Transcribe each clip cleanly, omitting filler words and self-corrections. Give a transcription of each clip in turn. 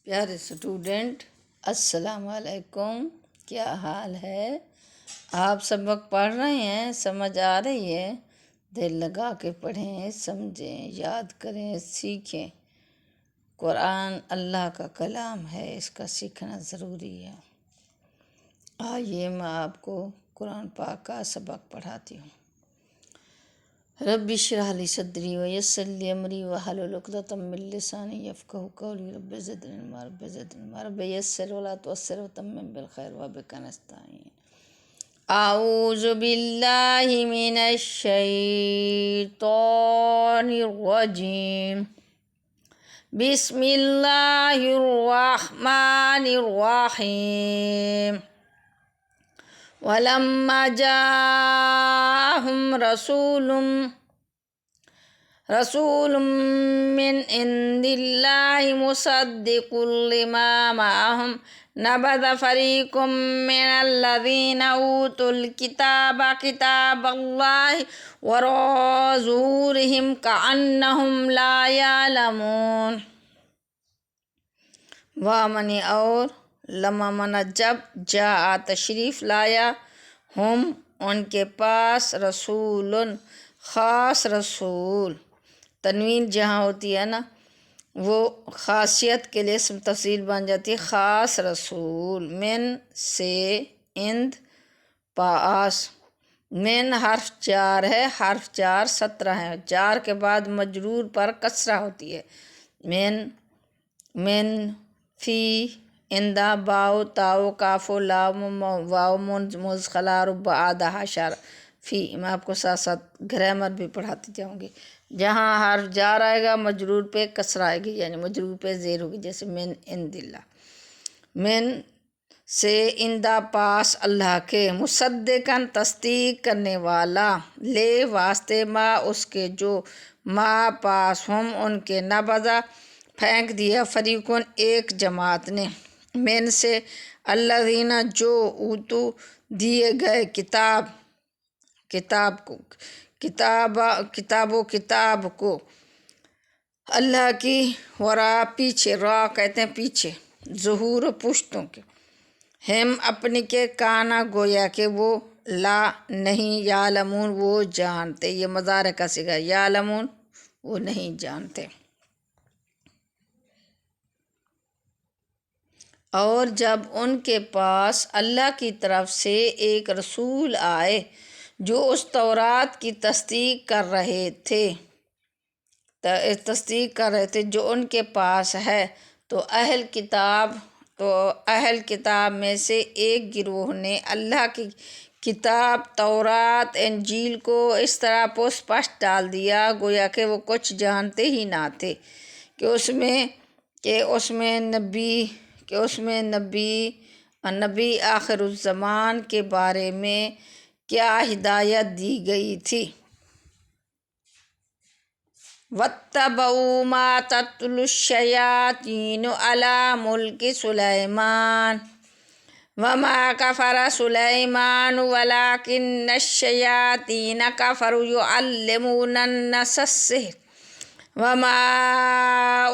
پیارے اسٹوڈنٹ، السلام علیکم۔ کیا حال ہے؟ آپ سبق پڑھ رہے ہیں؟ سمجھ آ رہی ہے؟ دل لگا کے پڑھیں، سمجھیں، یاد کریں، سیکھیں۔ قرآن اللہ کا کلام ہے، اس کا سیکھنا ضروری ہے۔ آئیے میں آپ کو قرآن پاک کا سبق پڑھاتی ہوں۔ رب اشرح لی صدری ویسر لی امری واحلل عقدۃ من لسانی یفقہوا قولی رب زدنی علما رب یسر ولا تعسر وتمم بالخیر وبک نستعین۔ اعوذ باللہ من الشیطان الرجیم، بسم اللہ الرحمن الرحیم۔ وَلَمَّا جَاءَهُمْ رَسُولٌ مِّنْ عِندِ اللَّهِ مُصَدِّقٌ لِّمَا مَعَهُمْ نَبَذَ فَرِيقٌ مِّنَ الَّذِينَ أُوتُوا الْكِتَابَ كِتَابَ اللَّهِ وَرَاءَ ظُهُورِهِمْ كَأَنَّهُمْ لَا يَعْلَمُونَ۔ وَمَنِ اور لما منا جب جا تشریف لایا، ہم ان کے پاس، رسول خاص رسول، تنوین جہاں ہوتی ہے نا وہ خاصیت کے لیے اسم تفضیل بن جاتی ہے، خاص رسول، من سے، اند پاس۔ من حرف جار ہے، حرف جار 17 ہے، جار کے بعد مجرور پر کسرہ ہوتی ہے۔ من فی، اندہ، باؤ، تاؤ، کافو، لام، واؤ، منز، خلا، رب، آدھا، حشر، فی۔ میں آپ کو ساتھ ساتھ گرامر بھی پڑھاتی جاؤں گی۔ جہاں حرف جار آئے گا مجرور پہ کسرہ آئے گی، یعنی مجرور پہ زیر ہوگی، جیسے من عند اللہ، من سے، اندہ پاس اللہ کے، مصدقاً تصدیق کرنے والا، لے واسطے، ما اس کے جو، ما پاس، ہم ان کے، نبذا پھینک دیا، فریقون ایک جماعت نے، من سے، الذین جو، اوتو دیے گئے، کتاب کو، کتاب کو، اللہ کی، ورا پیچھے، را کہتے ہیں پیچھے، ظہور پشتوں کے، ہم اپنی کے، کانا گویا کہ وہ، لا نہیں، یعلمون وہ جانتے، یہ مضارع کا صیغہ، یعلمون وہ نہیں جانتے۔ اور جب ان کے پاس اللہ کی طرف سے ایک رسول آئے جو اس تورات کی تصدیق کر رہے تھے جو ان کے پاس ہے، تو اہل کتاب میں سے ایک گروہ نے اللہ کی کتاب تورات انجیل کو اس طرح پوس پاش ڈال دیا گویا کہ وہ کچھ جانتے ہی نہ تھے کہ اس میں نبی آخر الزمان کے بارے میں کیا ہدایت دی گئی تھی۔ وَاتَّبَعُوا مَا تَتْلُو الشَّيَاطِينُ عَلَىٰ مُلْكِ سُلَيْمَانَ وَمَا كَفَرَ سُلَيْمَانُ وَلَٰكِنَّ الشَّيَاطِينَ كَفَرُوا يُعَلِّمُونَ النَّاسَ السِّحْرَ وَمَا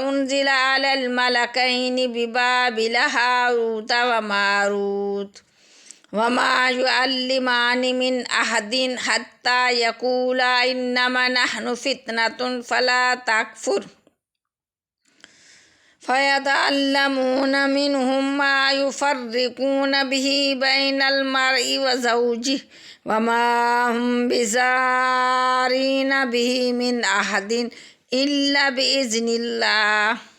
أُنزِلَ عَلَى الْمَلَكَيْنِ بِبَابِلَ هَارُوتَ وَمَارُوتَ وَمَا يُعَلِّمَانِ مِنْ أَحَدٍ حَتَّىٰ يَقُولَا إِنَّمَا نَحْنُ فِتْنَةٌ فَلَا تَكْفُرْ فَيَتَعَلَّمُونَ مِنْهُمْ مَا يُفَرِّقُونَ بِهِ بَيْنَ الْمَرْءِ وَزَوْجِهِ وَمَا هُمْ بِضَارِّينَ بِهِ مِنْ أَحَدٍ إِلَّا بِإِذْنِ اللَّهِ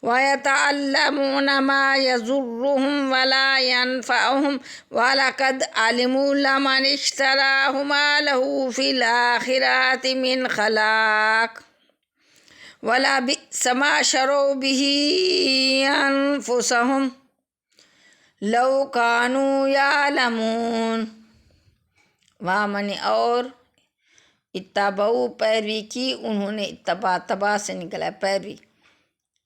وَيَتَعَلَّمُونَ مَا يَضُرُّهُمْ وَلَا يَنفَعُهُمْ وَلَقَدْ عَلِمُوا لَمَنِ اشْتَرَاهُ مَا لَهُ فِي الْآخِرَةِ مِنْ خَلَاقٍ وَلَبِئْسَ مَا شَرَوْا بِهِ أَنفُسَهُمْ لَوْ كَانُوا يَعْلَمُونَ۔ وَمَنِ اور اتبعوا پیروی کی انہوں نے، تبع سے نکلا پیروی،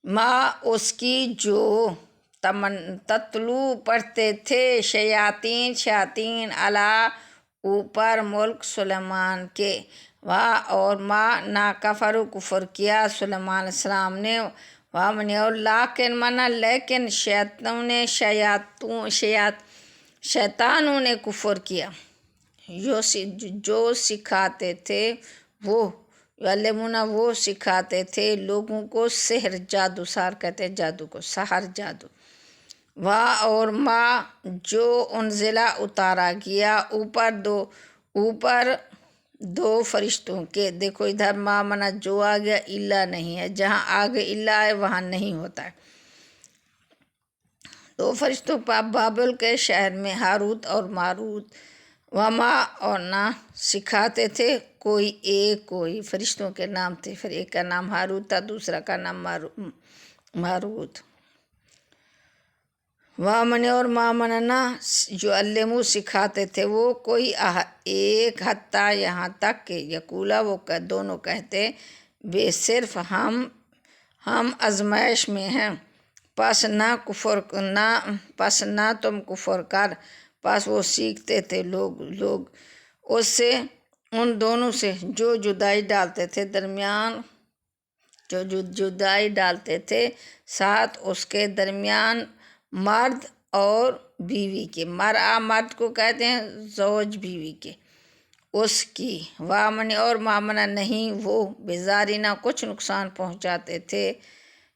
ماں اس کی جو، تتلو پڑھتے تھے، شیاطین علی اوپر، ملک سلیمان کے، اور ما نہ کفر کفر کیا سلیمان علیہ السلام نے، وامن اور لیکن منا لیکن شیطانوں نے کفر کیا، جو سکھاتے تھے وہ یعلمونا وہ سکھاتے تھے لوگوں کو سحر، جادو، سحر کہتے ہیں جادو کو، سحر جادو، اور ما جو انزلہ اتارا گیا اوپر دو فرشتوں کے۔ دیکھو ادھر ما منا جو آ گیا الا نہیں ہے، جہاں آگے الا ہے وہاں نہیں ہوتا ہے۔ دو فرشتوں پر بابل کے شہر میں ہاروت اور ماروت، وما اور نہ سکھاتے تھے کوئی فرشتوں کے نام تھے، پھر ایک کا نام ہاروت تھا، دوسرا کا نام ماروت۔ وامن اور مامننا جو علمو سکھاتے تھے وہ ایک حتیٰ یہاں تک کہ یقولا وہ دونوں کہتے بے صرف ہم آزمائش میں ہیں، پس نہ تم کفر کر۔ پس وہ سیکھتے تھے لوگ اس سے، ان دونوں سے جو جدائی ڈالتے تھے ساتھ اس کے درمیان مرد اور بیوی کے، مرد کو کہتے ہیں زوج، بیوی کے، اس کی۔ وامن اور مامنا نہیں وہ بیزارینا کچھ نقصان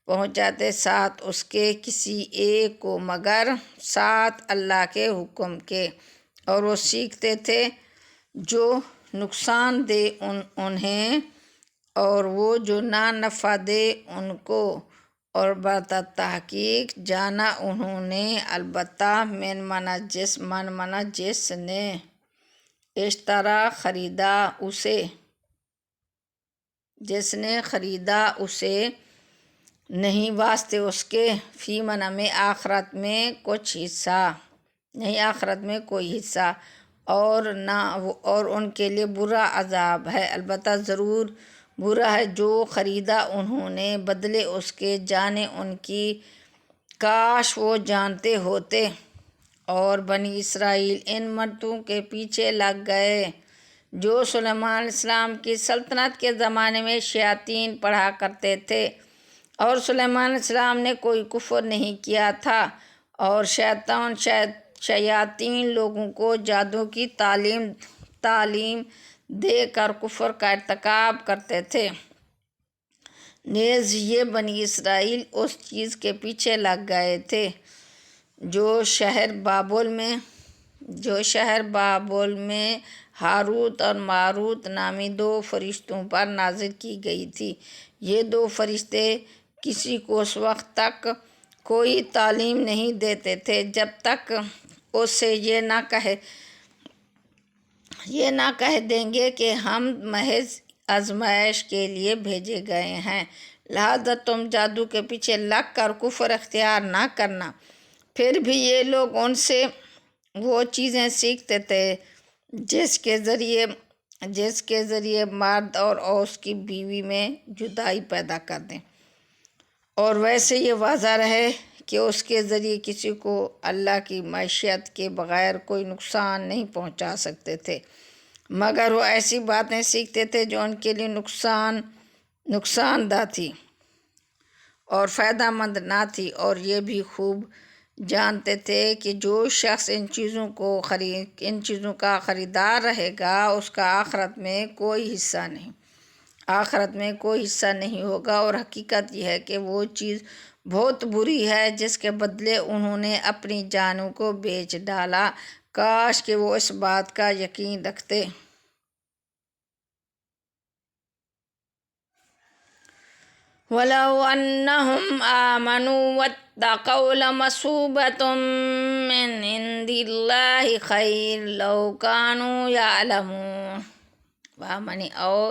پہنچاتے ساتھ اس کے کسی ایک کو مگر ساتھ اللہ کے حکم کے، اور وہ سیکھتے تھے جو نقصان دے انہیں اور وہ جو نہ نفع دے ان کو، اور تحقیق جانا انہوں نے البتہ من منا جس نے اشترا خریدا اسے نہیں واسطے اس کے فی منا میں آخرت میں کچھ حصہ نہیں، آخرت میں کوئی حصہ، اور ان کے لیے برا عذاب ہے، البتہ ضرور برا ہے جو خریدا انہوں نے بدلے اس کے، جانے ان کی کاش وہ جانتے ہوتے۔ اور بنی اسرائیل ان مردوں کے پیچھے لگ گئے جو سلیمان علیہ السلام کی سلطنت کے زمانے میں شیاطین پڑھا کرتے تھے، اور سلیمان علیہ السلام نے کوئی کفر نہیں کیا تھا، اور شیاطین لوگوں کو جادو کی تعلیم دے کر کفر کا ارتکاب کرتے تھے۔ نیز یہ بنی اسرائیل اس چیز کے پیچھے لگ گئے تھے جو شہر بابل میں ہاروت اور ماروت نامی دو فرشتوں پر نازل کی گئی تھی۔ یہ دو فرشتے کسی کو اس وقت تک کوئی تعلیم نہیں دیتے تھے جب تک اس سے یہ نہ کہہ دیں گے کہ ہم محض آزمائش کے لیے بھیجے گئے ہیں، لہذا تم جادو کے پیچھے لگ کر کفر اختیار نہ کرنا۔ پھر بھی یہ لوگ ان سے وہ چیزیں سیکھتے تھے جس کے ذریعے مرد اور اس کی بیوی میں جدائی پیدا کر دیں، اور ویسے یہ واضح رہے کہ اس کے ذریعے کسی کو اللہ کی معیشت کے بغیر کوئی نقصان نہیں پہنچا سکتے تھے، مگر وہ ایسی باتیں سیکھتے تھے جو ان کے لیے نقصان دہ تھی اور فائدہ مند نہ تھی، اور یہ بھی خوب جانتے تھے کہ جو شخص ان چیزوں کا خریدار رہے گا اس کا آخرت میں کوئی حصہ نہیں ہوگا، اور حقیقت یہ ہے کہ وہ چیز بہت بری ہے جس کے بدلے انہوں نے اپنی جانوں کو بیچ ڈالا، کاش کہ وہ اس بات کا یقین رکھتے۔ وَلَوْ أَنَّهُمْ آمَنُوا وَاتَّقَوْا لَمَثُوبَةٌ مِّنْ عِندِ اللَّهِ خَيْرٌ لَوْ كَانُوا يَعْلَمُونَ۔ وَمَنِ اور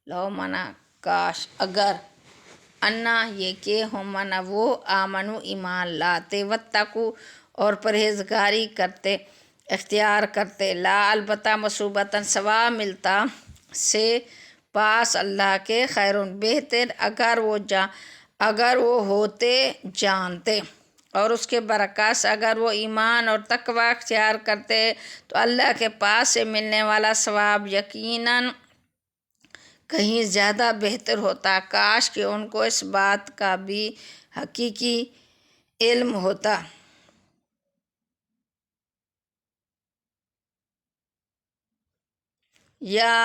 لو منا کاش، اگر، انا یہ کہ ہم منا وہ آمنو ایمان لاتے، واتقوا اور پرہیزگاری اختیار کرتے، لا البتہ مثوبتاً ثواب ملتا سے پاس اللہ کے، خیرون بہتر، اگر وہ ہوتے جانتے، اور اس کے برعکس اگر وہ ایمان اور تقوی اختیار کرتے تو اللہ کے پاس سے ملنے والا ثواب یقیناً کہیں زیادہ بہتر ہوتا، کاش کہ ان کو اس بات کا بھی حقیقی علم ہوتا۔ یا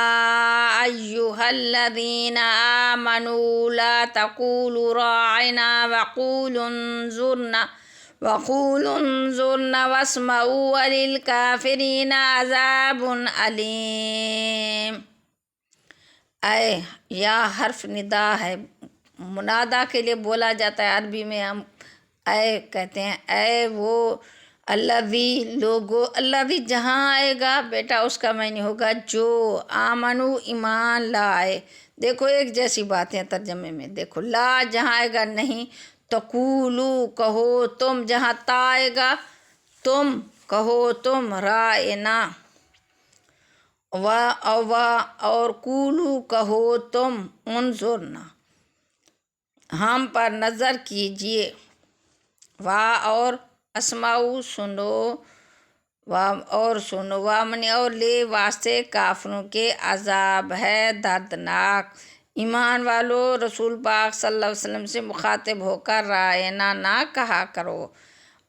ایھا الذین آمنوا لا تقولوا راعنا وقولوا انظرنا واسمعوا وللکافرین عذاب علیم۔ اے یا حرف ندا ہے، منادا کے لیے بولا جاتا ہے عربی میں، ہم اے کہتے ہیں، اے وہ الذی لوگو، الذی جہاں آئے گا بیٹا اس کا معنی ہوگا جو، آمنو ایمان لائے۔ دیکھو ایک جیسی باتیں ترجمے میں، دیکھو لا جہاں آئے گا نہیں، تقولو کہو تم، جہاں تا آئے گا تم کہو تم، رائنا اور قولو کہو تم، انظرنا ہم پر نظر کیجئے، اور اسمعوا سنو، وامن اور لے واسطے کافروں کے عذاب ہے دردناک۔ ایمان والو رسول پاک صلی اللہ علیہ وسلم سے مخاطب ہو کر رائنا نہ کہا کرو،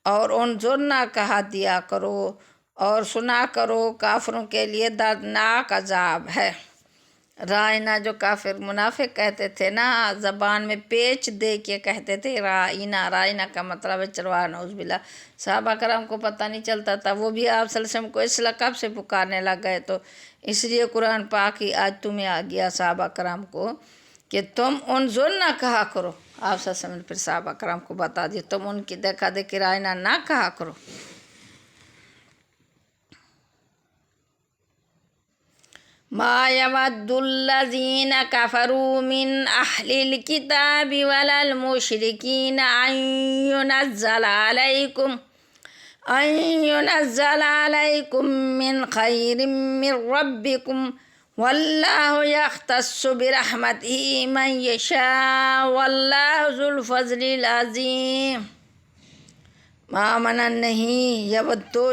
اور انظرنا کہا دیا کرو، اور سنا کرو، کافروں کے لیے دردناک عذاب ہے۔ رائنا جو کافر منافق کہتے تھے نا، زبان میں پیچ دے کے کہتے تھے رائنا، رائنا کا مطلب ہے چرواہا، نعوذ باللہ۔ صحابہ کرام کو پتہ نہیں چلتا تھا، وہ بھی آپ صلی اللہ علیہ وسلم کو اس لقب سے پکارنے لگ گئے، تو اس لیے قرآن پاک ہی آج تمہیں آ گیا صحابہ کرام کو کہ تم انظرنا کہا کرو۔ آپ صلی اللہ علیہ وسلم نے پھر صحابہ کرام کو بتا دیا تم ان کی دیکھا دیکھی رائنا نہ کہا کرو۔ ما يود الذين كفروا من أهل الكتاب ولا المشركين أن ينزل عليكم من خير من ربكم والله يختص برحمته من يشاء والله ذو الفضل العظيم۔ مامنا نہیں، یود تو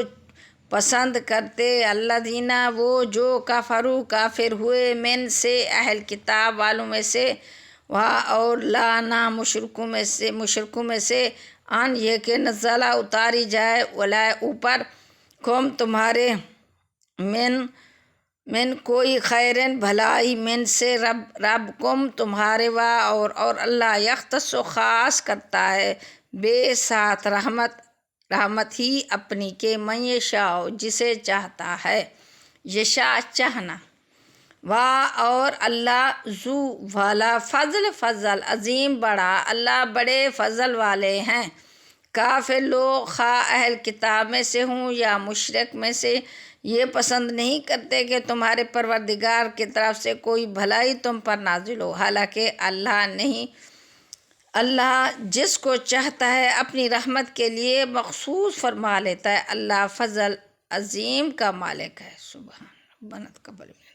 پسند کرتے، الذین وہ جو کفروا کافر ہوئے، من سے اہل کتاب والوں میں سے، اور لا نہ مشرکوں میں سے، ان یہ کہ نزلہ اتاری جائے، ولا اوپر، کم تمہارے، من کوئی خیرن بھلائی، من سے رب کم تمہارے، اور اللہ یختص خاص کرتا ہے، بے ساتھ رحمت ہی اپنی کے، من یشاء جسے چاہتا ہے، یشاء چاہنا، اور اللہ ذو والا فضل عظیم بڑا، اللہ بڑے فضل والے ہیں۔ کافر لوگ خواہ اہل کتاب میں سے ہوں یا مشرک میں سے، یہ پسند نہیں کرتے کہ تمہارے پروردگار کی طرف سے کوئی بھلائی تم پر نازل ہو، حالانکہ اللہ جس کو چاہتا ہے اپنی رحمت کے لیے مخصوص فرما لیتا ہے، اللہ فضل عظیم کا مالک ہے۔ سبحان ربنا تقبل منا۔